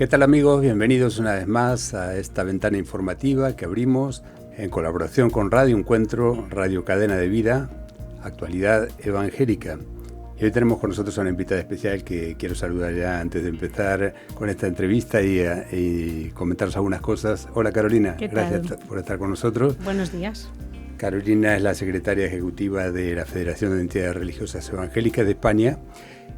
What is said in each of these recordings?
¿Qué tal, amigos? Bienvenidos una vez más a esta ventana informativa que abrimos en colaboración con Radio Encuentro, Radio Cadena de Vida, Actualidad Evangélica. Y hoy tenemos con nosotros a una invitada especial que quiero saludar ya antes de empezar con esta entrevista y comentaros algunas cosas. Hola, Carolina. ¿Qué tal? Gracias por estar con nosotros. Buenos días. Carolina es la secretaria ejecutiva de la Federación de Entidades Religiosas Evangélicas de España.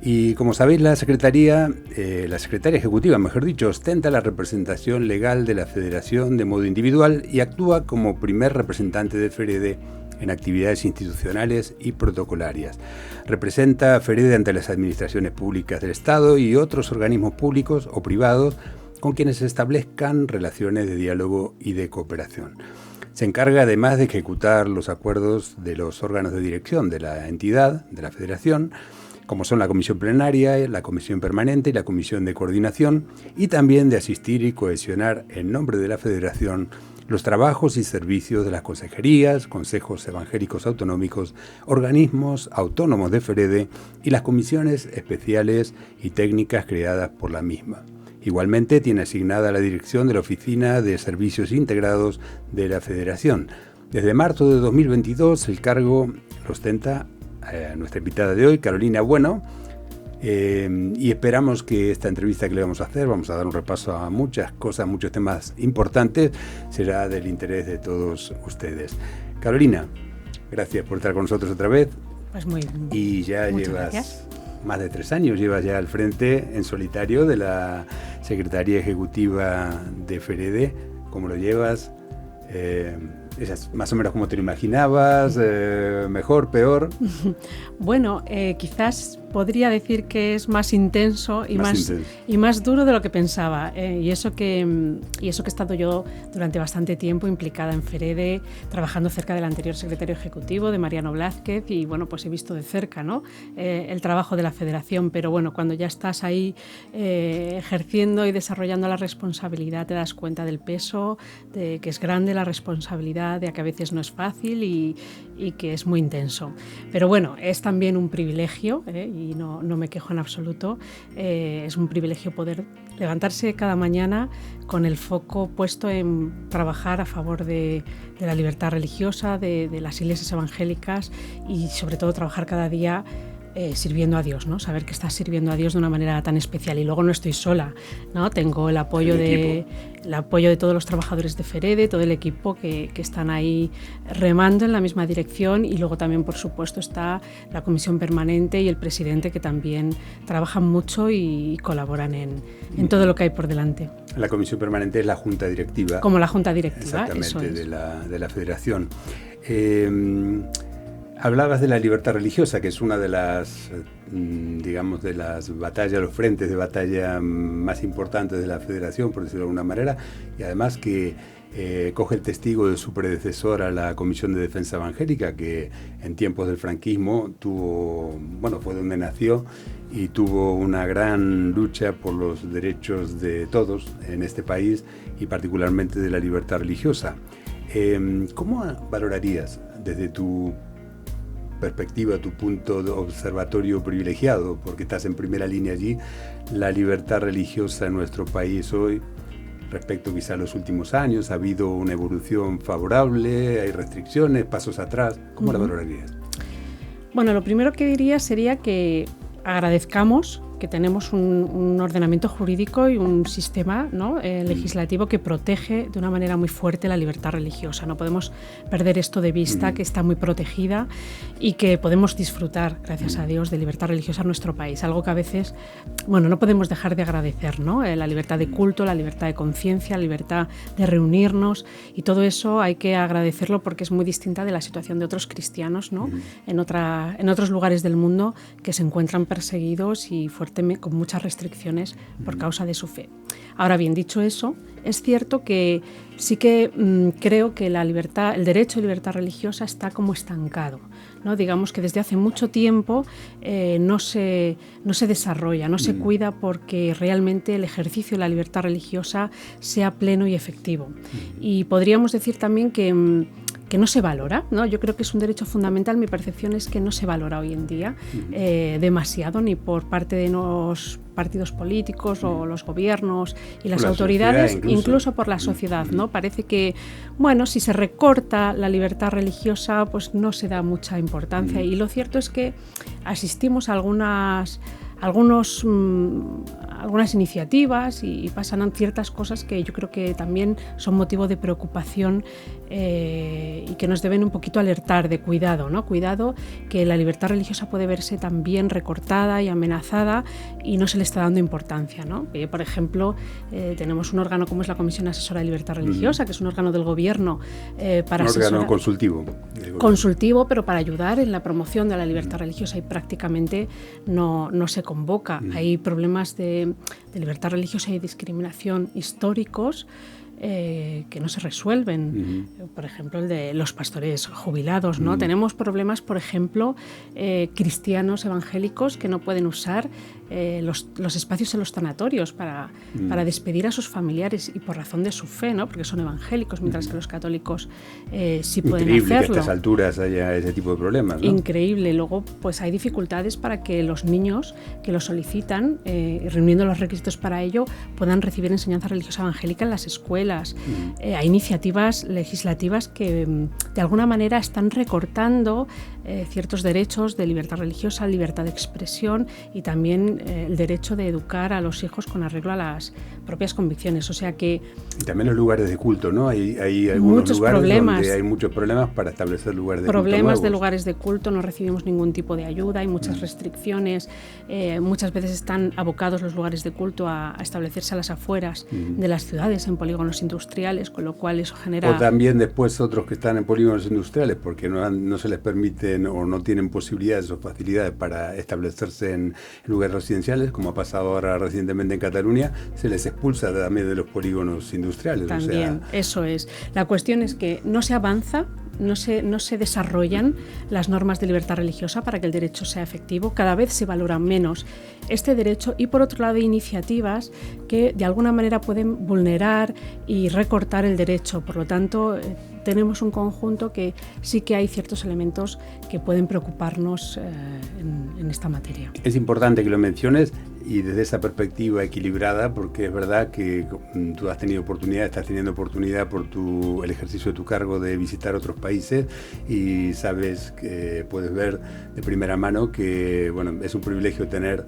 Y como sabéis, la secretaria ejecutiva, mejor dicho, ostenta la representación legal de la Federación de modo individual y actúa como primer representante de FEREDE en actividades institucionales y protocolarias. Representa a FEREDE ante las administraciones públicas del Estado y otros organismos públicos o privados con quienes se establezcan relaciones de diálogo y de cooperación. Se encarga además de ejecutar los acuerdos de los órganos de dirección de la entidad, de la Federación, como son la Comisión Plenaria, la Comisión Permanente y la Comisión de Coordinación, y también de asistir y cohesionar en nombre de la Federación los trabajos y servicios de las consejerías, consejos evangélicos autonómicos, organismos autónomos de FEREDE y las comisiones especiales y técnicas creadas por la misma. Igualmente tiene asignada la dirección de la Oficina de Servicios Integrados de la Federación. Desde marzo de 2022 el cargo lo ostenta nuestra invitada de hoy, Carolina Bueno, y esperamos que esta entrevista que le vamos a hacer, vamos a dar un repaso a muchas cosas, muchos temas importantes, será del interés de todos ustedes. Carolina, gracias por estar con nosotros otra vez. Pues muy bien. Y ya llevas más de 3 años, llevas ya al frente en solitario de la Secretaría Ejecutiva de FEREDE. ¿Cómo lo llevas? ¿Es más o menos como te lo imaginabas? ¿Mejor, peor? Bueno, quizás podría decir que es más intenso y más duro de lo que pensaba. Y eso que he estado yo durante bastante tiempo implicada en FEREDE, trabajando cerca del anterior secretario ejecutivo, de Mariano Blázquez, y bueno, pues he visto de cerca, ¿no? El trabajo de la Federación, pero bueno, cuando ya estás ahí ejerciendo y desarrollando la responsabilidad, te das cuenta del peso, de que es grande la responsabilidad, de que a veces no es fácil y que es muy intenso. Pero bueno, es también un privilegio, y no me quejo en absoluto, es un privilegio poder levantarse cada mañana con el foco puesto en trabajar a favor de la libertad religiosa, de las iglesias evangélicas y sobre todo trabajar cada día sirviendo a Dios, ¿no? Saber que estás sirviendo a Dios de una manera tan especial. Y luego no estoy sola, ¿no? Tengo el apoyo de todos los trabajadores de FEREDE, todo el equipo que están ahí remando en la misma dirección, y luego también, por supuesto, está la Comisión Permanente y el presidente, que también trabajan mucho y colaboran en todo lo que hay por delante. La Comisión Permanente es la Junta Directiva. Como la Junta Directiva, exactamente, eso es. de la Federación. Hablabas de la libertad religiosa, que es una de las, digamos, de las batallas, los frentes de batalla más importantes de la Federación, por decirlo de alguna manera, y además que coge el testigo de su predecesora, la Comisión de Defensa Evangélica, que en tiempos del franquismo fue donde nació y tuvo una gran lucha por los derechos de todos en este país y particularmente de la libertad religiosa. ¿Cómo valorarías desde tu perspectiva, tu punto de observatorio privilegiado, porque estás en primera línea allí, la libertad religiosa en nuestro país hoy, respecto quizá a los últimos años? ¿Ha habido una evolución favorable? ¿Hay restricciones, pasos atrás? ¿Cómo la valorarías? Bueno, lo primero que diría sería que agradezcamos que tenemos un ordenamiento jurídico y un sistema, ¿no?, legislativo que protege de una manera muy fuerte la libertad religiosa. No podemos perder esto de vista, que está muy protegida y que podemos disfrutar, gracias a Dios, de libertad religiosa en nuestro país. Algo que a veces, no podemos dejar de agradecer, ¿no? La libertad de culto, la libertad de conciencia, la libertad de reunirnos, y todo eso hay que agradecerlo porque es muy distinta de la situación de otros cristianos, ¿no? En otros lugares del mundo que se encuentran perseguidos y con muchas restricciones por causa de su fe. Ahora bien, dicho eso, es cierto que sí que creo que el derecho a libertad religiosa está como estancado, ¿no? Digamos que desde hace mucho tiempo no se desarrolla, no se cuida porque realmente el ejercicio de la libertad religiosa sea pleno y efectivo. Y podríamos decir también que no se valora, ¿no? Yo creo que es un derecho fundamental. Mi percepción es que no se valora hoy en día demasiado, ni por parte de los partidos políticos o los gobiernos y las autoridades, incluso por la sociedad, ¿no? Parece que, bueno, si se recorta la libertad religiosa, pues no se da mucha importancia. Y lo cierto es que asistimos a algunas iniciativas y pasan ciertas cosas que yo creo que también son motivo de preocupación y que nos deben un poquito alertar de cuidado, ¿no? Cuidado, que la libertad religiosa puede verse también recortada y amenazada y no se le está dando importancia, ¿no? Por ejemplo, tenemos un órgano como es la Comisión Asesora de Libertad Religiosa, que es un órgano del gobierno para asesorar... Un órgano consultivo. Consultivo, pero para ayudar en la promoción de la libertad religiosa, y prácticamente no se convoca. Hay problemas de libertad religiosa y discriminación históricos que no se resuelven. Por ejemplo, el de los pastores jubilados, ¿no? Tenemos problemas, por ejemplo, cristianos evangélicos que no pueden usar los espacios en los tanatorios para despedir a sus familiares, y por razón de su fe, ¿no? Porque son evangélicos, mientras que los católicos sí pueden hacerlo. Increíble que a estas alturas haya ese tipo de problemas, ¿no? Increíble. Luego, pues hay dificultades para que los niños que lo solicitan, reuniendo los requisitos para ello, puedan recibir enseñanza religiosa evangélica en las escuelas. Hay iniciativas legislativas que de alguna manera están recortando ciertos derechos de libertad religiosa, libertad de expresión y también el derecho de educar a los hijos con arreglo a las propias convicciones. O sea que... Y también los lugares de culto, ¿no? Hay algunos lugares donde hay muchos problemas para establecer lugares de culto nuevos. De lugares de culto, no recibimos ningún tipo de ayuda, hay muchas restricciones, muchas veces están abocados los lugares de culto a establecerse a las afueras de las ciudades, en polígonos industriales, con lo cual eso genera... O también después otros que están en polígonos industriales porque no se les permiten o no tienen posibilidades o facilidades para establecerse en lugares residenciales, como ha pasado ahora recientemente en Cataluña, se les expulsa también de los polígonos industriales. También, eso es. La cuestión es que no se avanza, no se desarrollan las normas de libertad religiosa para que el derecho sea efectivo. Cada vez se valora menos este derecho, y por otro lado hay iniciativas que de alguna manera pueden vulnerar y recortar el derecho. Por lo tanto, tenemos un conjunto que sí que hay ciertos elementos que pueden preocuparnos en esta materia. Es importante que lo menciones, y desde esa perspectiva equilibrada, porque es verdad que tú estás teniendo oportunidad por el ejercicio de tu cargo de visitar otros países, y sabes que puedes ver de primera mano que, bueno, es un privilegio tener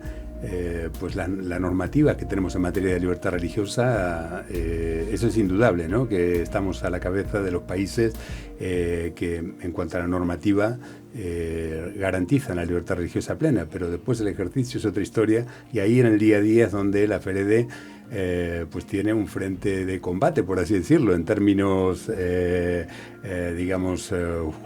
pues la normativa que tenemos en materia de libertad religiosa. Eso es indudable, ¿no? Que estamos a la cabeza de los países que en cuanto a la normativa garantizan la libertad religiosa plena, pero después el ejercicio es otra historia, y ahí en el día a día es donde la FREDE pues tiene un frente de combate, por así decirlo, en términos digamos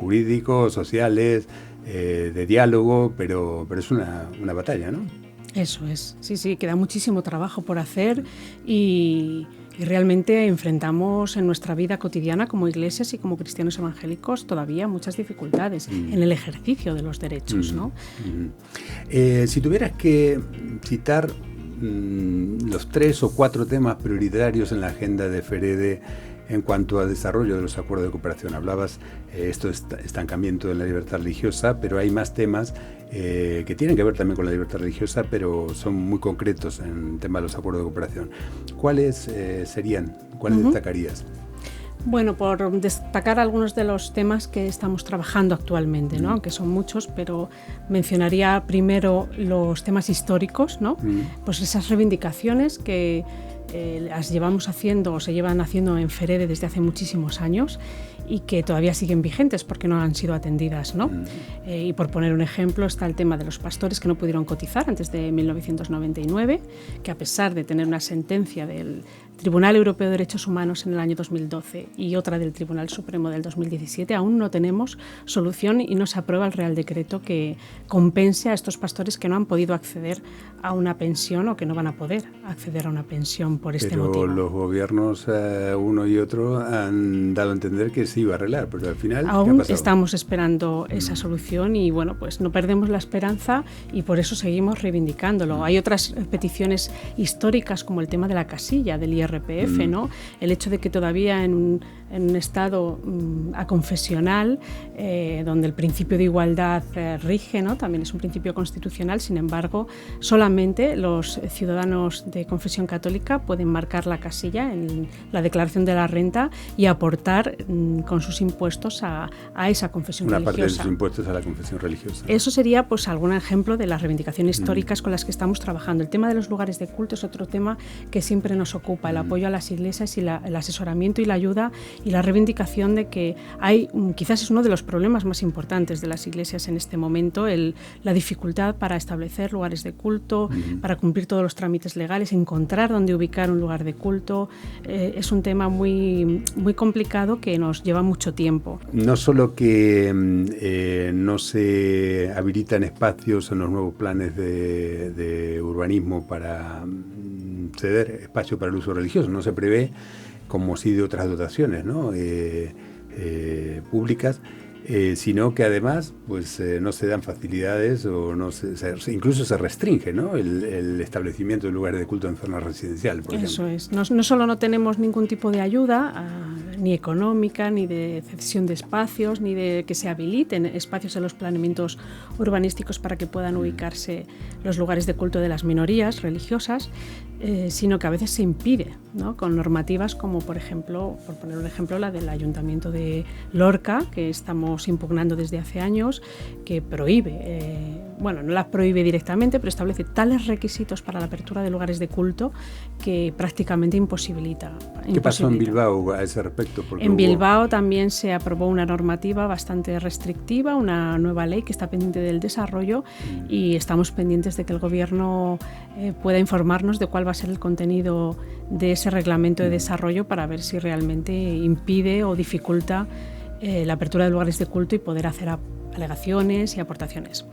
jurídicos, sociales, de diálogo, pero es una batalla, ¿no? Eso es, sí, queda muchísimo trabajo por hacer, y realmente enfrentamos en nuestra vida cotidiana como iglesias y como cristianos evangélicos todavía muchas dificultades en el ejercicio de los derechos, ¿no? Si tuvieras que citar los 3 o 4 temas prioritarios en la agenda de FREDE en cuanto al desarrollo de los acuerdos de cooperación, hablabas esto es estancamiento de la libertad religiosa, pero hay más temas que tienen que ver también con la libertad religiosa, pero son muy concretos en el tema de los acuerdos de cooperación. ¿Cuáles serían? ¿Cuáles destacarías? Bueno, por destacar algunos de los temas que estamos trabajando actualmente, ¿no? Aunque son muchos, pero mencionaría primero los temas históricos, ¿no? Pues esas reivindicaciones que las llevamos haciendo o se llevan haciendo en FREDE desde hace muchísimos años y que todavía siguen vigentes porque no han sido atendidas, ¿no? Y por poner un ejemplo está el tema de los pastores que no pudieron cotizar antes de 1999, que a pesar de tener una sentencia del Tribunal Europeo de Derechos Humanos en el año 2012 y otra del Tribunal Supremo del 2017, aún no tenemos solución y no se aprueba el Real Decreto que compense a estos pastores que no han podido acceder a una pensión o que no van a poder acceder a una pensión por este motivo. Pero los gobiernos, uno y otro, han dado a entender que se iba a arreglar, pero al final aún estamos esperando esa solución y bueno, pues no perdemos la esperanza y por eso seguimos reivindicándolo. Hay otras peticiones históricas como el tema de la casilla del IRPF, ¿no? El hecho de que todavía en en un Estado aconfesional, donde el principio de igualdad rige, ¿no? También es un principio constitucional. Sin embargo, solamente los ciudadanos de confesión católica pueden marcar la casilla en la declaración de la renta y aportar con sus impuestos a esa confesión religiosa. Una parte de sus impuestos a la confesión religiosa. Eso sería pues algún ejemplo de las reivindicaciones históricas con las que estamos trabajando. El tema de los lugares de culto es otro tema que siempre nos ocupa, el apoyo a las iglesias y el asesoramiento y la ayuda y la reivindicación de que hay, quizás es uno de los problemas más importantes de las iglesias en este momento, la dificultad para establecer lugares de culto, para cumplir todos los trámites legales, encontrar dónde ubicar un lugar de culto. Es un tema muy, muy complicado que nos lleva mucho tiempo. No solo que no se habilitan espacios en los nuevos planes de urbanismo para ceder espacio para el uso religioso, no se prevé, como sí de otras dotaciones, ¿no? Públicas, sino que además pues, no se dan facilidades o no incluso se restringe, ¿no? el establecimiento de lugares de culto en zonas residenciales, por ejemplo. Eso es. No solo no tenemos ningún tipo de ayuda, ni económica, ni de cesión de espacios, ni de que se habiliten espacios en los planeamientos urbanísticos para que puedan ubicarse los lugares de culto de las minorías religiosas, sino que a veces se impide, ¿no? Con normativas como, por ejemplo, por poner un ejemplo, la del Ayuntamiento de Lorca, que estamos impugnando desde hace años, que prohíbe, no la prohíbe directamente, pero establece tales requisitos para la apertura de lugares de culto que prácticamente imposibilita. ¿Qué pasó en Bilbao a ese respecto? En Bilbao también se aprobó una normativa bastante restrictiva, una nueva ley que está pendiente del desarrollo y estamos pendientes de que el Gobierno pueda informarnos de cuál va a ser el contenido de ese reglamento de desarrollo para ver si realmente impide o dificulta la apertura de lugares de culto y poder hacer alegaciones y aportaciones.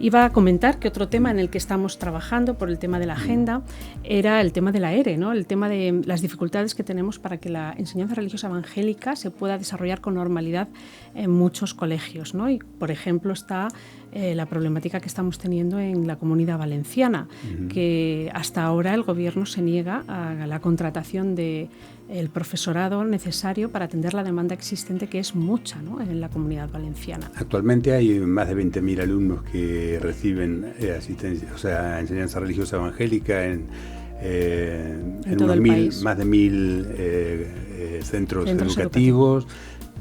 Iba a comentar que otro tema en el que estamos trabajando por el tema de la agenda era el tema de la ERE, ¿no? El tema de las dificultades que tenemos para que la enseñanza religiosa evangélica se pueda desarrollar con normalidad en muchos colegios, ¿no? Y, por ejemplo, está la problemática que estamos teniendo en la Comunidad Valenciana, que hasta ahora el Gobierno se niega a la contratación de el profesorado necesario para atender la demanda existente, que es mucha, ¿no? En la Comunidad Valenciana. Actualmente hay más de 20.000 alumnos que reciben asistencia, o sea, enseñanza religiosa evangélica en unos más de 1.000 centros educativos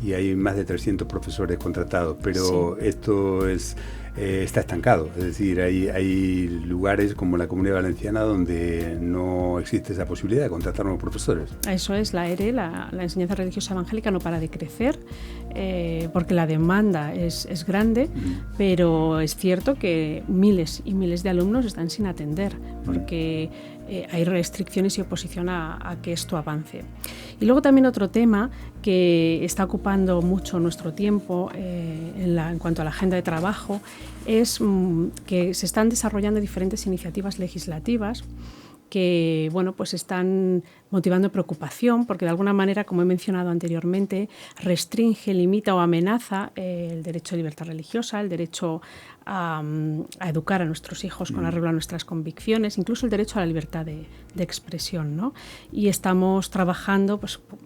y hay más de 300 profesores contratados, pero sí, esto está estancado, es decir, hay lugares como la Comunidad Valenciana donde no existe esa posibilidad de contratar nuevos profesores. Eso es, la ERE, la enseñanza religiosa evangélica, no para de crecer, porque la demanda es grande, pero es cierto que miles y miles de alumnos están sin atender, porque hay restricciones y oposición a que esto avance. Y luego también otro tema que está ocupando mucho nuestro tiempo en cuanto a la agenda de trabajo es que se están desarrollando diferentes iniciativas legislativas que pues están motivando preocupación porque de alguna manera, como he mencionado anteriormente, restringe, limita o amenaza el derecho a libertad religiosa, el derecho a educar a nuestros hijos con arreglo a nuestras convicciones, incluso el derecho a la libertad de expresión, ¿no? Y estamos trabajando,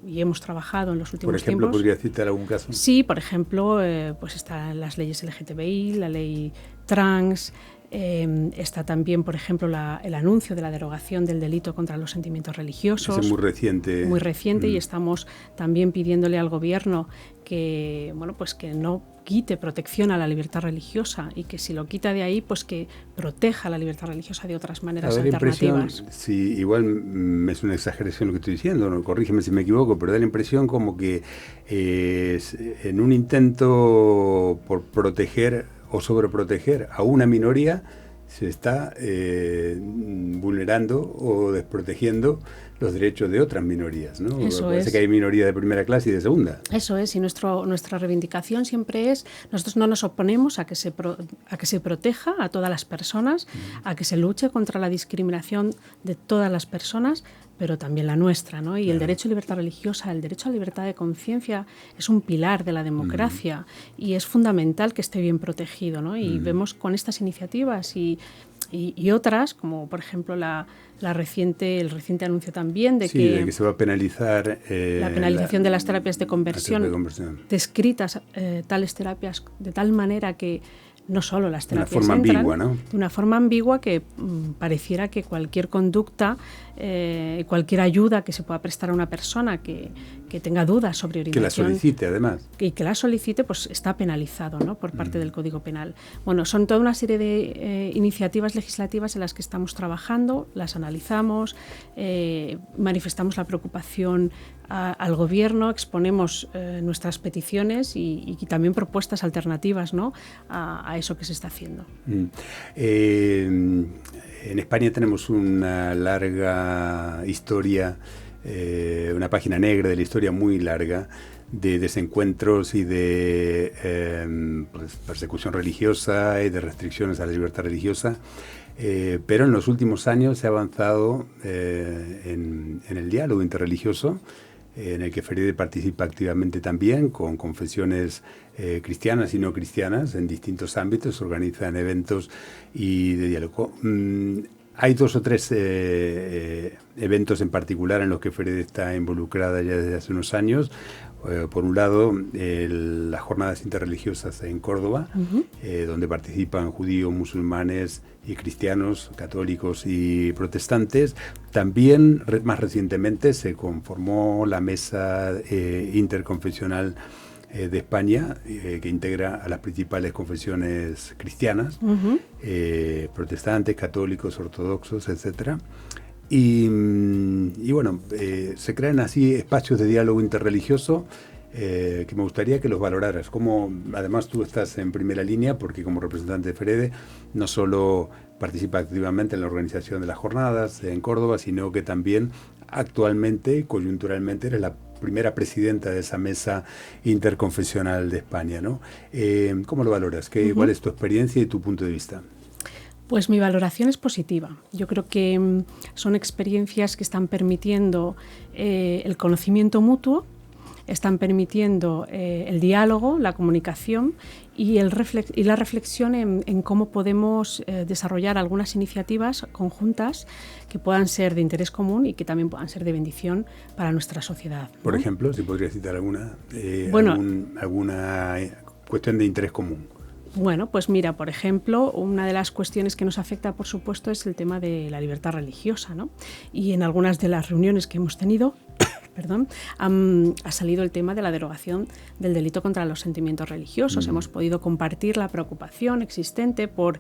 y hemos trabajado en los últimos tiempos. Por ejemplo, ¿podría citar algún caso? Sí, por ejemplo, están las leyes LGTBI, la ley trans. Está también, por ejemplo, el anuncio de la derogación del delito contra los sentimientos religiosos. Es muy reciente. Muy reciente, y estamos también pidiéndole al Gobierno que, que no quite protección a la libertad religiosa y que si lo quita de ahí, pues que proteja la libertad religiosa de otras maneras alternativas. Sí, igual es una exageración lo que estoy diciendo, no, corrígeme si me equivoco, pero da la impresión como que en un intento por proteger o sobreproteger a una minoría se está vulnerando o desprotegiendo los derechos de otras minorías, ¿no? Parece que hay minorías de primera clase y de segunda. Eso es, y nuestra reivindicación siempre es, nosotros no nos oponemos a que se proteja a todas las personas, a que se luche contra la discriminación de todas las personas, pero también la nuestra, ¿no? Y el derecho a libertad religiosa, el derecho a libertad de conciencia es un pilar de la democracia y es fundamental que esté bien protegido, ¿no? Y vemos con estas iniciativas y y otras, como por ejemplo el reciente anuncio también de de que se va a penalizar la penalización de las terapias de conversión, descritas tales terapias de tal manera que no solo las terapias de una forma ambigua, ¿no? De una forma ambigua que pareciera que cualquier conducta, cualquier ayuda que se pueda prestar a una persona que tenga dudas sobre orientación, que la solicite además, y que la solicite, pues está penalizado, ¿no?, por parte del Código Penal. Bueno, son toda una serie de iniciativas legislativas en las que estamos trabajando, las analizamos, manifestamos la preocupación al Gobierno, exponemos nuestras peticiones y también propuestas alternativas, ¿no?, a eso que se está haciendo. En España tenemos una larga historia, una página negra de la historia muy larga, de desencuentros y de persecución religiosa y de restricciones a la libertad religiosa. Pero en los últimos años se ha avanzado en el diálogo interreligioso, en el que Ferede participa activamente también, con confesiones cristianas y no cristianas en distintos ámbitos, se organizan eventos y de diálogo. Hay 2 o 3 eventos en particular en los que Ferede está involucrada ya desde hace unos años. Por un lado, las jornadas interreligiosas en Córdoba, donde participan judíos, musulmanes y cristianos, católicos y protestantes. También, más recientemente, se conformó la Mesa Interconfesional de España, que integra a las principales confesiones cristianas, protestantes, católicos, ortodoxos, etcétera. Y bueno, se crean así espacios de diálogo interreligioso que me gustaría que los valoraras. Como además tú estás en primera línea, porque como representante de Ferede no solo participa activamente en la organización de las jornadas en Córdoba, sino que también actualmente, coyunturalmente, eres la primera presidenta de esa Mesa Interconfesional de España, ¿no? ¿Cómo lo valoras? ¿Cuál es tu experiencia y tu punto de vista? Pues mi valoración es positiva. Yo creo que son experiencias que están permitiendo el conocimiento mutuo, están permitiendo el diálogo, la comunicación y la reflexión en cómo podemos desarrollar algunas iniciativas conjuntas que puedan ser de interés común y que también puedan ser de bendición para nuestra sociedad, ¿no? Por ejemplo, si podrías citar alguna cuestión de interés común. Bueno, pues mira, por ejemplo, una de las cuestiones que nos afecta, por supuesto, es el tema de la libertad religiosa, ¿no? Y en algunas de las reuniones que hemos tenido, ha salido el tema de la derogación del delito contra los sentimientos religiosos. Hemos podido compartir la preocupación existente por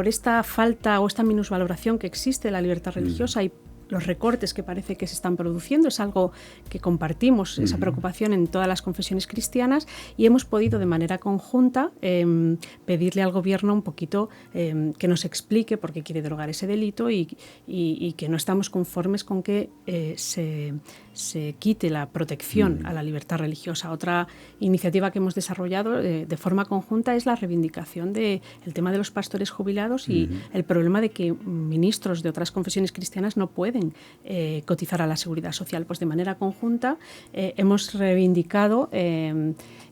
esta falta o esta minusvaloración que existe de la libertad religiosa y los recortes que parece que se están produciendo. Es algo que compartimos, esa preocupación en todas las confesiones cristianas, y hemos podido de manera conjunta pedirle al Gobierno un poquito que nos explique por qué quiere derogar ese delito y que no estamos conformes con que se quite la protección a la libertad religiosa. Otra iniciativa que hemos desarrollado de forma conjunta es la reivindicación del tema de los pastores jubilados y el problema de que ministros de otras confesiones cristianas no pueden cotizar a la Seguridad Social. Pues de manera conjunta hemos reivindicado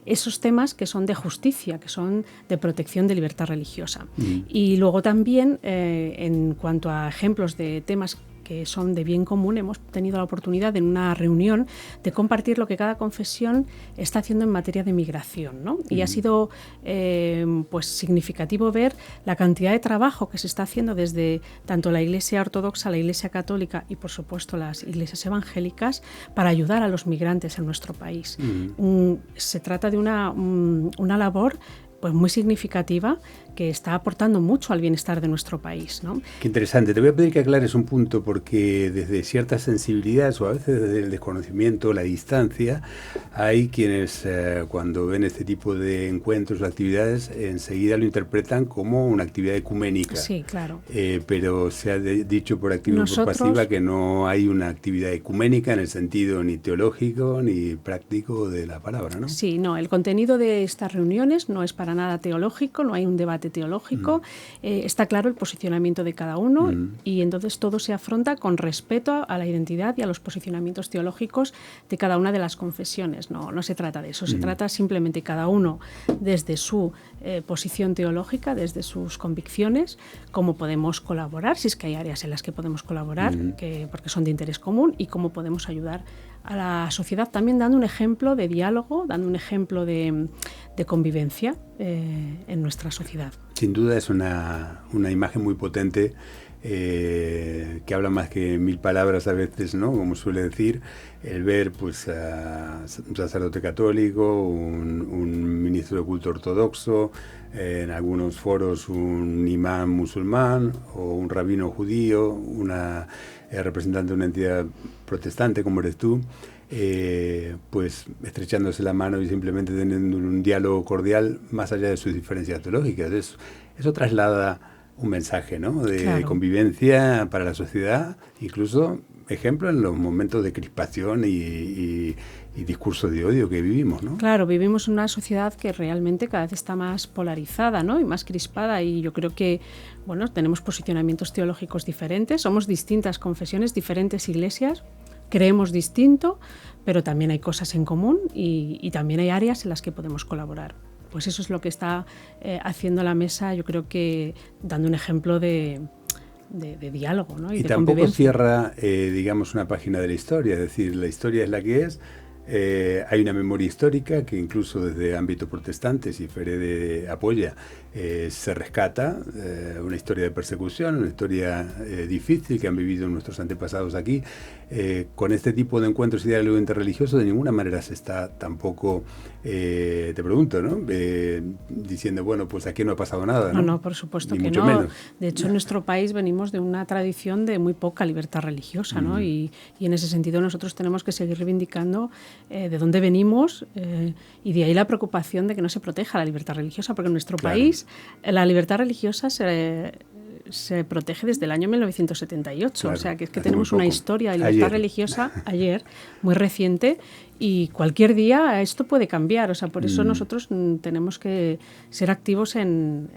esos temas que son de justicia, que son de protección de libertad religiosa. Y luego también, en cuanto a ejemplos de temas que son de bien común, hemos tenido la oportunidad en una reunión de compartir lo que cada confesión está haciendo en materia de migración, ¿no? Y ha sido pues significativo ver la cantidad de trabajo que se está haciendo desde tanto la Iglesia Ortodoxa, la Iglesia Católica y, por supuesto, las iglesias evangélicas para ayudar a los migrantes en nuestro país. Se trata de una labor pues muy significativa que está aportando mucho al bienestar de nuestro país, ¿no? Qué interesante. Te voy a pedir que aclares un punto, porque desde ciertas sensibilidades o a veces desde el desconocimiento, la distancia, hay quienes cuando ven este tipo de encuentros o actividades enseguida lo interpretan como una actividad ecuménica. Sí, claro. Pero se ha dicho por activa y por pasiva que no hay una actividad ecuménica en el sentido ni teológico ni práctico de la palabra, ¿no? Sí, no. El contenido de estas reuniones no es para nada teológico, no hay un debate teológico, está claro el posicionamiento de cada uno y entonces todo se afronta con respeto a la identidad y a los posicionamientos teológicos de cada una de las confesiones. No se trata de eso, se trata simplemente cada uno desde su posición teológica, desde sus convicciones, cómo podemos colaborar, si es que hay áreas en las que podemos colaborar, porque son de interés común, y cómo podemos ayudar a la sociedad también dando un ejemplo de diálogo, dando un ejemplo de convivencia en nuestra sociedad. Sin duda es una imagen muy potente que habla más que 1000 palabras a veces, ¿no? Como suele decir, el ver pues a un sacerdote católico, un ministro de culto ortodoxo, en algunos foros un imán musulmán o un rabino judío, una representante de una entidad protestante como eres tú, pues estrechándose la mano y simplemente teniendo un diálogo cordial más allá de sus diferencias teológicas. Eso traslada un mensaje, ¿no? De convivencia para la sociedad, incluso ejemplo en los momentos de crispación y discursos de odio que vivimos, ¿no? Claro, vivimos en una sociedad que realmente cada vez está más polarizada, ¿no? Y más crispada, y yo creo que, bueno, tenemos posicionamientos teológicos diferentes, somos distintas confesiones, diferentes iglesias, creemos distinto, pero también hay cosas en común y también hay áreas en las que podemos colaborar. Pues eso es lo que está haciendo la mesa, yo creo que dando un ejemplo de diálogo, ¿no? Y tampoco cierra, digamos, una página de la historia, es decir, la historia es la que es. Hay una memoria histórica que incluso desde ámbito protestante, si FEREDE apoya, se rescata una historia de persecución, una historia difícil que han vivido nuestros antepasados aquí. Con este tipo de encuentros y diálogo interreligioso de ninguna manera se está tampoco, te pregunto, ¿no? Diciendo, bueno, pues aquí no ha pasado nada, ¿no? No, por supuesto Ni que mucho no. Menos. De hecho, en nuestro país venimos de una tradición de muy poca libertad religiosa, ¿no? Y en ese sentido nosotros tenemos que seguir reivindicando de dónde venimos y de ahí la preocupación de que no se proteja la libertad religiosa, porque en nuestro país la libertad religiosa se protege desde el año 1978, claro, o sea que es que tenemos una historia de libertad religiosa muy reciente, y cualquier día esto puede cambiar, o sea, por eso nosotros tenemos que ser activos en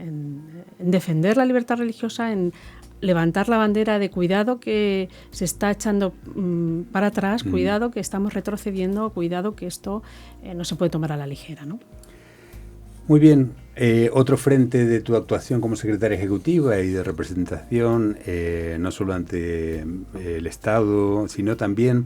defender la libertad religiosa, en levantar la bandera de cuidado que se está echando para atrás, cuidado que estamos retrocediendo, cuidado que esto no se puede tomar a la ligera, ¿no? Muy bien. Otro frente de tu actuación como secretaria ejecutiva y de representación, no solo ante el Estado, sino también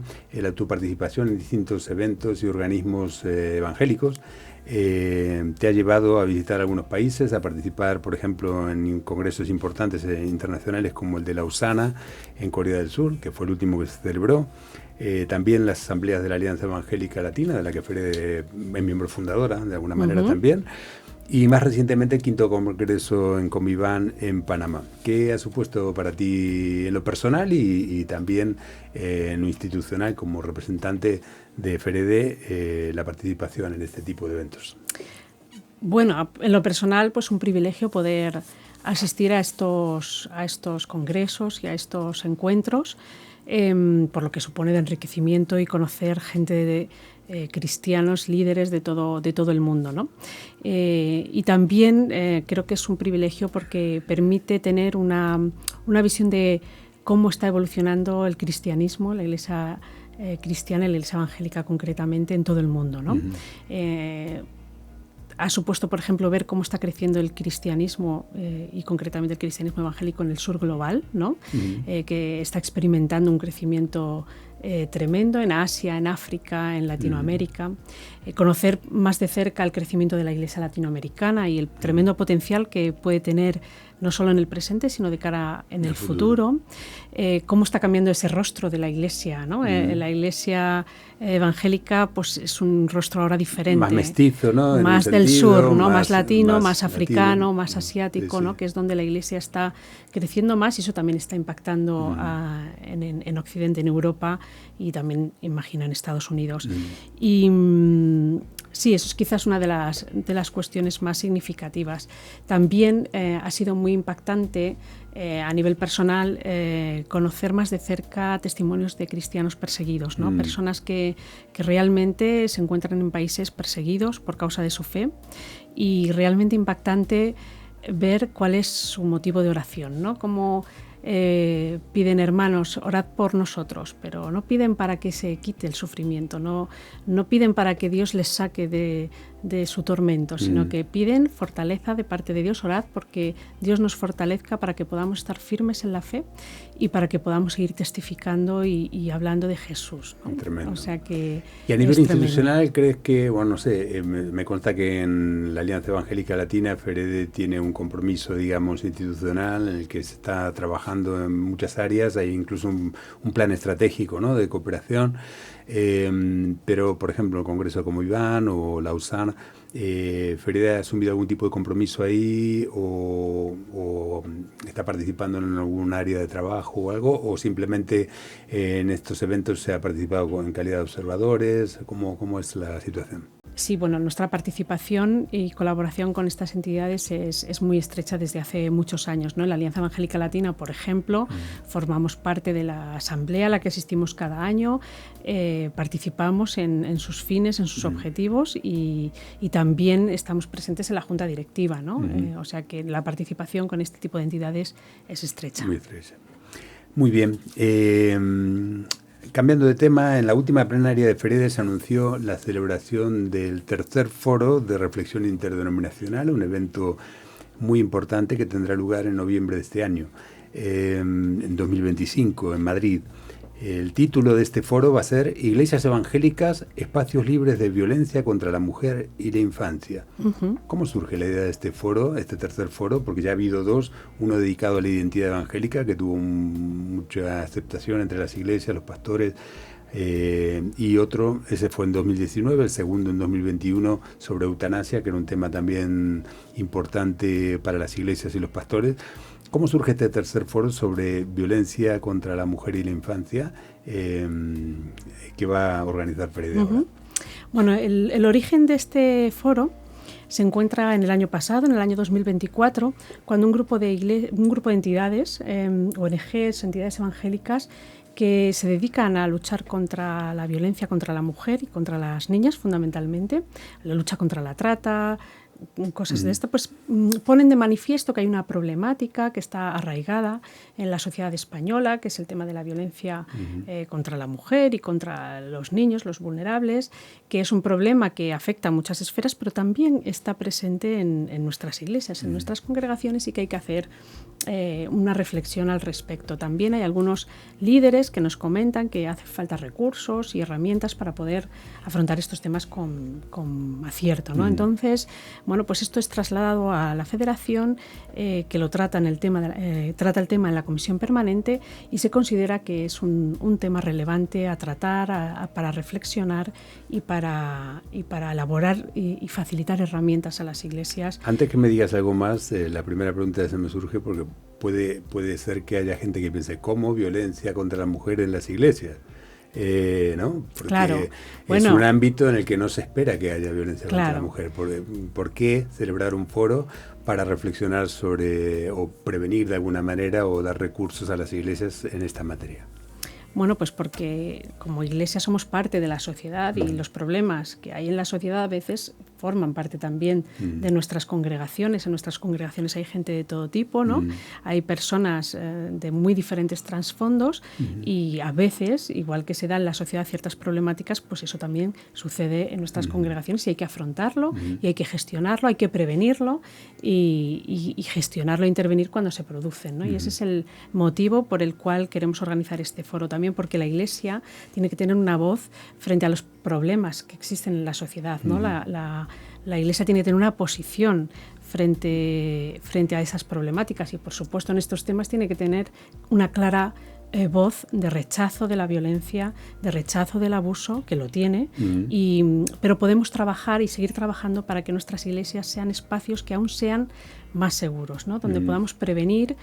tu participación en distintos eventos y organismos evangélicos, te ha llevado a visitar algunos países, a participar, por ejemplo, en congresos importantes internacionales como el de Lausana, en Corea del Sur, que fue el último que se celebró. También las asambleas de la Alianza Evangélica Latina, de la que FEREDE es miembro fundadora, de alguna manera también. Y más recientemente el 5º Congreso en Comiván en Panamá. ¿Qué ha supuesto para ti en lo personal y también en lo institucional como representante de FEREDE la participación en este tipo de eventos? Bueno, en lo personal, pues un privilegio poder asistir a estos congresos y a estos encuentros, por lo que supone de enriquecimiento y conocer gente de cristianos, líderes de todo el mundo, ¿no? Y también creo que es un privilegio porque permite tener una visión de cómo está evolucionando el cristianismo, la Iglesia cristiana y la Iglesia evangélica concretamente en todo el mundo, ¿no? Ha supuesto, por ejemplo, ver cómo está creciendo el cristianismo y concretamente el cristianismo evangélico en el sur global, ¿no? Que está experimentando un crecimiento tremendo en Asia, en África, en Latinoamérica. Conocer más de cerca el crecimiento de la Iglesia latinoamericana y el tremendo potencial que puede tener no solo en el presente, sino de cara en el futuro. Cómo está cambiando ese rostro de la Iglesia, ¿no? La Iglesia evangélica pues es un rostro ahora diferente. Más mestizo, ¿no? Más del sur, ¿no? Más latino, más africano, más asiático, ¿no? Que es donde la Iglesia está creciendo más, y eso también está impactando en Occidente, en Europa, y también, imagino, en Estados Unidos. Y Sí, eso es quizás una de las cuestiones más significativas. También ha sido muy impactante a nivel personal conocer más de cerca testimonios de cristianos perseguidos, ¿no? Personas que realmente se encuentran en países perseguidos por causa de su fe, y realmente impactante ver cuál es su motivo de oración, ¿no? Como piden: hermanos, orad por nosotros, pero no piden para que se quite el sufrimiento, no piden para que Dios les saque de su tormento, sino que piden fortaleza de parte de Dios. Orad porque Dios nos fortalezca para que podamos estar firmes en la fe y para que podamos seguir testificando y hablando de Jesús, ¿no? Tremendo. O sea que y a nivel institucional, ¿crees que, bueno, no sé, me consta que en la Alianza Evangélica Latina FEREDE tiene un compromiso, digamos, institucional en el que se está trabajando en muchas áreas, hay incluso un plan estratégico, ¿no?, de cooperación, pero por ejemplo el Congreso como Iván o Lausanne, ¿FEREDE ha asumido algún tipo de compromiso ahí o está participando en algún área de trabajo o algo, o simplemente en estos eventos se ha participado en calidad de observadores? ¿Cómo es la situación? Sí, bueno, nuestra participación y colaboración con estas entidades es muy estrecha desde hace muchos años, ¿no? En la Alianza Evangélica Latina, por ejemplo, formamos parte de la asamblea a la que asistimos cada año, participamos en sus fines, en sus objetivos, y también estamos presentes en la junta directiva, ¿no? O sea que la participación con este tipo de entidades es estrecha. Muy estrecha. Muy bien. Cambiando de tema, en la última plenaria de FEREDE se anunció la celebración del tercer foro de reflexión interdenominacional, un evento muy importante que tendrá lugar en noviembre de este año, en 2025, en Madrid. El título de este foro va a ser Iglesias Evangélicas, espacios libres de violencia contra la mujer y la infancia. ¿Cómo surge la idea de este foro, este tercer foro? Porque ya ha habido dos, uno dedicado a la identidad evangélica, que tuvo mucha aceptación entre las iglesias, los pastores, y otro, ese fue en 2019, el segundo en 2021, sobre eutanasia, que era un tema también importante para las iglesias y los pastores. ¿Cómo surge este tercer foro sobre violencia contra la mujer y la infancia que va a organizar FEREDE ahora? Bueno, el origen de este foro se encuentra en el año pasado, en el año 2024, cuando un grupo de entidades, ONGs, entidades evangélicas, que se dedican a luchar contra la violencia contra la mujer y contra las niñas, fundamentalmente, la lucha contra la trata, cosas de esto, pues ponen de manifiesto que hay una problemática que está arraigada en la sociedad española, que es el tema de la violencia contra la mujer y contra los niños, los vulnerables, que es un problema que afecta a muchas esferas, pero también está presente en nuestras iglesias, en nuestras congregaciones, y que hay que hacer una reflexión al respecto. También hay algunos líderes que nos comentan que hace falta recursos y herramientas para poder afrontar estos temas con acierto, ¿no? Entonces, bueno, pues esto es trasladado a la Federación, que lo trata el tema en la Comisión Permanente, y se considera que es un tema relevante a tratar, para reflexionar y para elaborar y facilitar herramientas a las iglesias. Antes que me digas algo más, la primera pregunta se me surge porque puede ser que haya gente que piense, ¿cómo violencia contra la mujer en las iglesias? ¿No? Porque claro. Es un ámbito en el que no se espera que haya violencia contra la mujer. ¿Por qué celebrar un foro para reflexionar sobre o prevenir de alguna manera o dar recursos a las iglesias en esta materia? Bueno, pues porque como iglesia somos parte de la sociedad, y los problemas que hay en la sociedad a veces forman parte también de nuestras congregaciones. En nuestras congregaciones hay gente de todo tipo, ¿no? Hay personas de muy diferentes trasfondos, y a veces, igual que se da en la sociedad ciertas problemáticas, pues eso también sucede en nuestras congregaciones, y hay que afrontarlo, y hay que gestionarlo, hay que prevenirlo y gestionarlo e intervenir cuando se producen, ¿no? Y ese es el motivo por el cual queremos organizar este foro también, porque la Iglesia tiene que tener una voz frente a los problemas que existen en la sociedad, ¿no? La Iglesia tiene que tener una posición frente a esas problemáticas, y por supuesto en estos temas tiene que tener una clara voz de rechazo de la violencia, de rechazo del abuso, que lo tiene, pero podemos trabajar y seguir trabajando para que nuestras iglesias sean espacios que aún sean más seguros, ¿no? Donde podamos prevenir,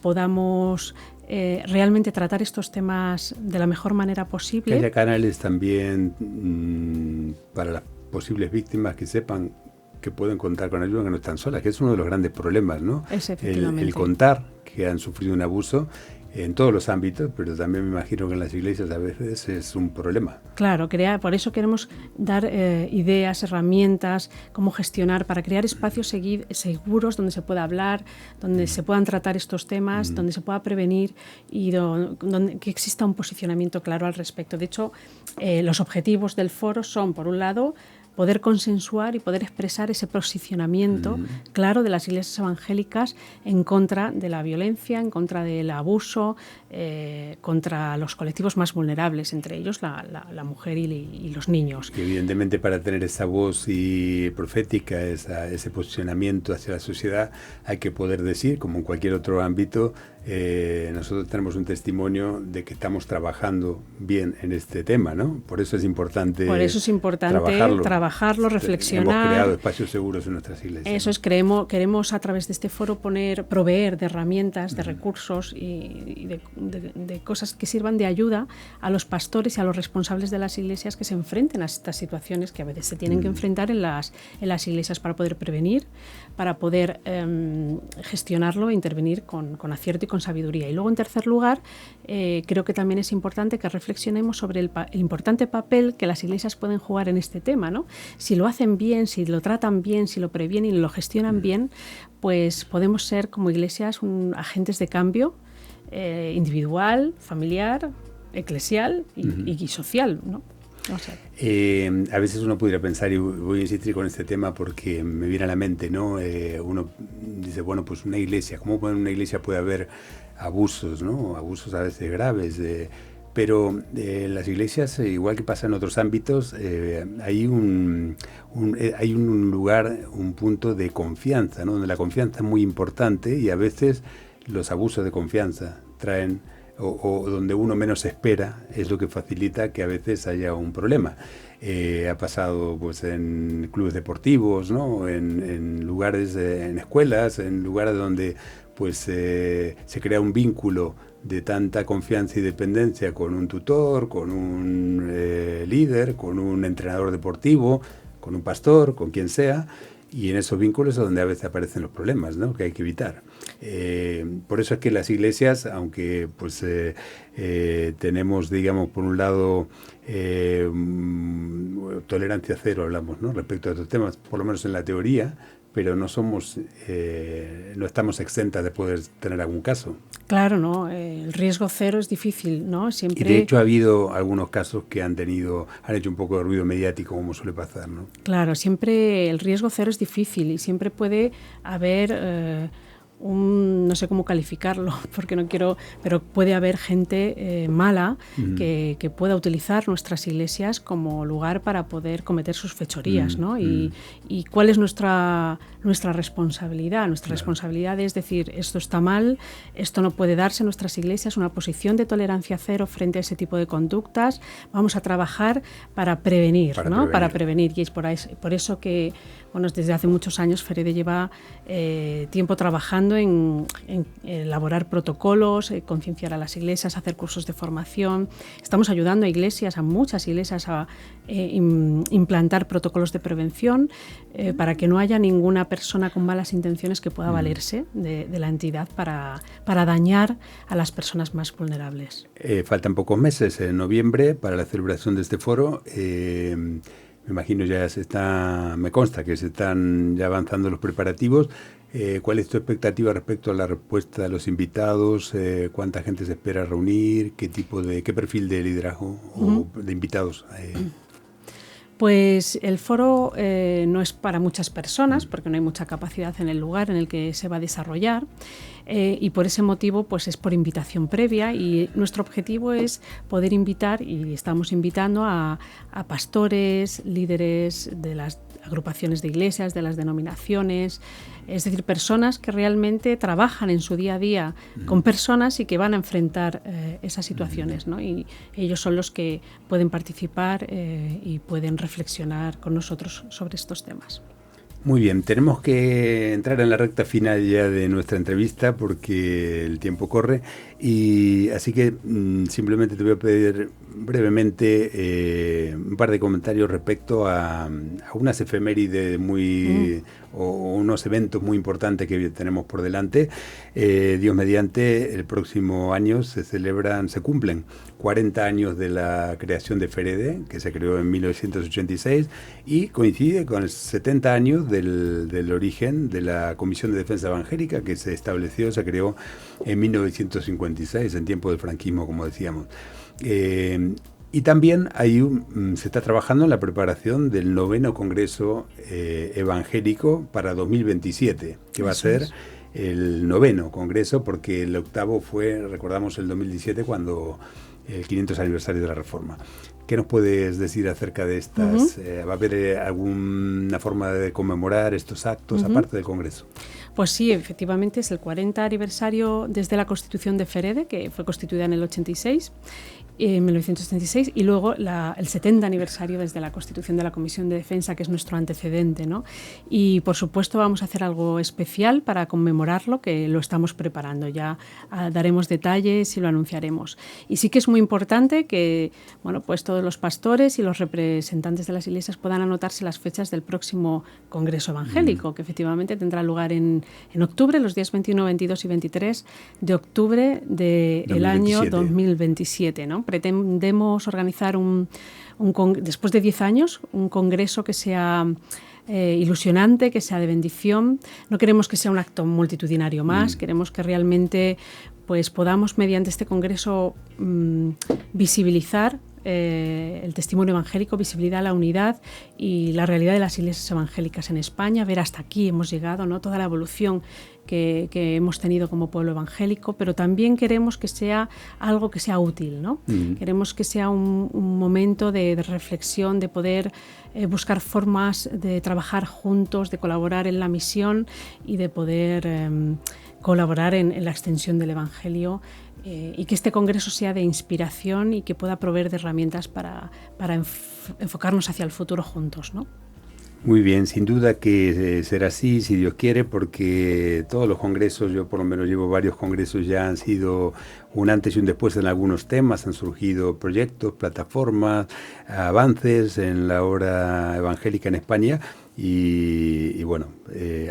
podamos realmente tratar estos temas de la mejor manera posible. Que haya canales también para las posibles víctimas que sepan que pueden contar con ayuda, que no están solas, que es uno de los grandes problemas, ¿no? El contar que han sufrido un abuso en todos los ámbitos, pero también me imagino que en las iglesias a veces es un problema. Claro, por eso queremos dar ideas, herramientas, cómo gestionar, para crear espacios seguros donde se pueda hablar, donde se puedan tratar estos temas, donde se pueda prevenir y donde que exista un posicionamiento claro al respecto. De hecho, los objetivos del foro son, por un lado, poder consensuar y poder expresar ese posicionamiento claro de las iglesias evangélicas en contra de la violencia, en contra del abuso, contra los colectivos más vulnerables, entre ellos la mujer y los niños. Y evidentemente, para tener esa voz y profética, ese posicionamiento hacia la sociedad, hay que poder decir, como en cualquier otro ámbito, nosotros tenemos un testimonio de que estamos trabajando bien en este tema, ¿no? Por eso es importante trabajarlo, reflexionar. Hemos creado espacios seguros en nuestras iglesias. Eso es, queremos a través de este foro proveer de herramientas, de recursos y de cosas que sirvan de ayuda a los pastores y a los responsables de las iglesias que se enfrenten a estas situaciones que a veces se tienen que enfrentar en las iglesias, para poder prevenir, para poder gestionarlo e intervenir con acierto y con sabiduría. Y luego, en tercer lugar, creo que también es importante que reflexionemos sobre el importante papel que las iglesias pueden jugar en este tema, ¿no? Si lo hacen bien, si lo tratan bien, si lo previenen y lo gestionan bien, pues podemos ser como iglesias agentes de cambio individual, familiar, eclesial y social, ¿no? O sea. A veces uno pudiera pensar, y voy a insistir con este tema porque me viene a la mente, ¿no? Uno dice, bueno, pues una iglesia, ¿cómo en una iglesia puede haber abusos, ¿no? Abusos a veces graves, pero en las iglesias, igual que pasa en otros ámbitos, hay un lugar, un punto de confianza, ¿no? Donde la confianza es muy importante, y a veces los abusos de confianza traen, o donde uno menos espera, es lo que facilita que a veces haya un problema. Ha pasado pues en clubes deportivos, ¿no? En lugares, en escuelas, en lugares donde pues se crea un vínculo de tanta confianza y dependencia con un tutor, con un líder, con un entrenador deportivo, con un pastor, con quien sea. Y en esos vínculos es donde a veces aparecen los problemas, ¿no? Que hay que evitar. Por eso es que las iglesias, aunque pues tenemos, digamos, por un lado tolerancia cero, hablamos, ¿no? Respecto a estos temas, por lo menos en la teoría, pero no estamos exentas de poder tener algún caso. Claro, ¿no? El riesgo cero es difícil, ¿no? Siempre. Y de hecho ha habido algunos casos que han hecho un poco de ruido mediático, como suele pasar, ¿no? Claro, siempre el riesgo cero es difícil y siempre puede haber no sé cómo calificarlo, porque no quiero, pero puede haber gente mala que pueda utilizar nuestras iglesias como lugar para poder cometer sus fechorías, ¿no? Y ¿cuál es nuestra responsabilidad? Nuestra responsabilidad es decir, esto está mal, esto no puede darse en nuestras iglesias, una posición de tolerancia cero frente a ese tipo de conductas. Vamos a trabajar para prevenir, ¿no? Para prevenir. Y es por eso que, bueno, desde hace muchos años Ferede lleva tiempo trabajando en elaborar protocolos, concienciar a las iglesias, hacer cursos de formación. Estamos ayudando a muchas iglesias a implantar protocolos de prevención para que no haya ninguna persona con malas intenciones que pueda valerse de la entidad para dañar a las personas más vulnerables. Faltan pocos meses, en noviembre, para la celebración de este foro. Me imagino me consta que se están ya avanzando los preparativos. ¿Cuál es tu expectativa respecto a la respuesta de los invitados? ¿Cuánta gente se espera reunir? ¿Qué perfil de liderazgo o de invitados? Pues el foro no es para muchas personas, porque no hay mucha capacidad en el lugar en el que se va a desarrollar, y por ese motivo pues es por invitación previa, y nuestro objetivo es poder invitar, y estamos invitando a pastores, líderes de las agrupaciones de iglesias, de las denominaciones, es decir, personas que realmente trabajan en su día a día con personas y que van a enfrentar esas situaciones, ¿no? Y ellos son los que pueden participar y pueden reflexionar con nosotros sobre estos temas. Muy bien, tenemos que entrar en la recta final ya de nuestra entrevista porque el tiempo corre, Y así que simplemente te voy a pedir brevemente un par de comentarios respecto a unas efemérides o unos eventos muy importantes que tenemos por delante. Dios mediante, el próximo año se cumplen 40 años de la creación de FEREDE, que se creó en 1986, y coincide con 70 años del origen de la Comisión de Defensa Evangélica, que se creó en 1956, en tiempo del franquismo, como decíamos. Y también se está trabajando en la preparación del 9º Congreso Evangélico para 2027, que va a ser el 9º Congreso, porque el 8º fue, recordamos, el 2017, cuando el 500 aniversario de la Reforma. ¿Qué nos puedes decir acerca de estas? ¿Va a haber alguna forma de conmemorar estos actos, aparte del Congreso? Pues sí, efectivamente es el 40 aniversario desde la Constitución de FEREDE, que fue constituida en el 86, en 1936, y luego el 70 aniversario desde la Constitución de la Comisión de Defensa, que es nuestro antecedente, ¿no? Y por supuesto vamos a hacer algo especial para conmemorarlo, que lo estamos preparando. Ya daremos detalles y lo anunciaremos. Y sí que es muy importante que, bueno, pues todos los pastores y los representantes de las iglesias puedan anotarse las fechas del próximo Congreso Evangélico, que efectivamente tendrá lugar en octubre, los días 21, 22 y 23 de octubre del año 2027, ¿no? Pretendemos organizar después de 10 años, un congreso que sea ilusionante, que sea de bendición. No queremos que sea un acto multitudinario más, queremos que realmente pues, podamos, mediante este congreso, visibilizar el testimonio evangélico, visibilidad a la unidad y la realidad de las iglesias evangélicas en España, ver hasta aquí hemos llegado, ¿no? Toda la evolución que hemos tenido como pueblo evangélico, pero también queremos que sea algo que sea útil, ¿no? Queremos que sea un momento de reflexión, de poder buscar formas de trabajar juntos, de colaborar en la misión y de poder colaborar en la extensión del Evangelio, y que este congreso sea de inspiración y que pueda proveer de herramientas para enfocarnos hacia el futuro juntos, ¿no? Muy bien, sin duda que será así, si Dios quiere, porque todos los congresos, yo por lo menos llevo varios congresos, ya han sido un antes y un después en algunos temas, han surgido proyectos, plataformas, avances en la obra evangélica en España. Y bueno,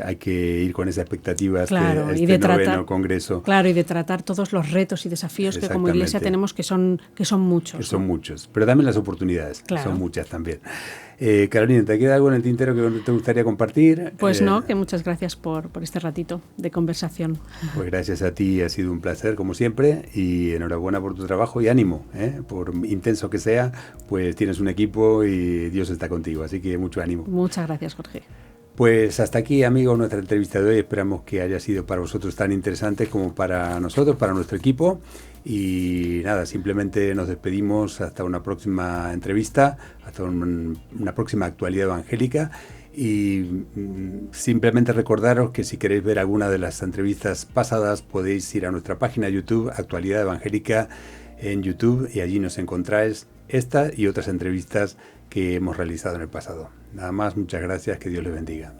hay que ir con esa expectativa, claro, este noveno congreso. Claro, y de tratar todos los retos y desafíos que como Iglesia tenemos, que son muchos. Que son muchos, pero también las oportunidades, claro. Que son muchas también. Carolina, ¿te queda algo en el tintero que te gustaría compartir? Pues no, que muchas gracias por este ratito de conversación. Pues gracias a ti, ha sido un placer como siempre, y enhorabuena por tu trabajo y ánimo, por intenso que sea, pues tienes un equipo y Dios está contigo, así que mucho ánimo. Muchas gracias, Jorge. Pues hasta aquí, amigos, nuestra entrevista de hoy. Esperamos que haya sido para vosotros tan interesante como para nosotros, para nuestro equipo. Y nada, simplemente nos despedimos hasta una próxima entrevista, hasta una próxima actualidad evangélica. Y simplemente recordaros que si queréis ver alguna de las entrevistas pasadas, podéis ir a nuestra página de YouTube, Actualidad Evangélica en YouTube, y allí nos encontráis esta y otras entrevistas que hemos realizado en el pasado. Nada más, muchas gracias, que Dios les bendiga.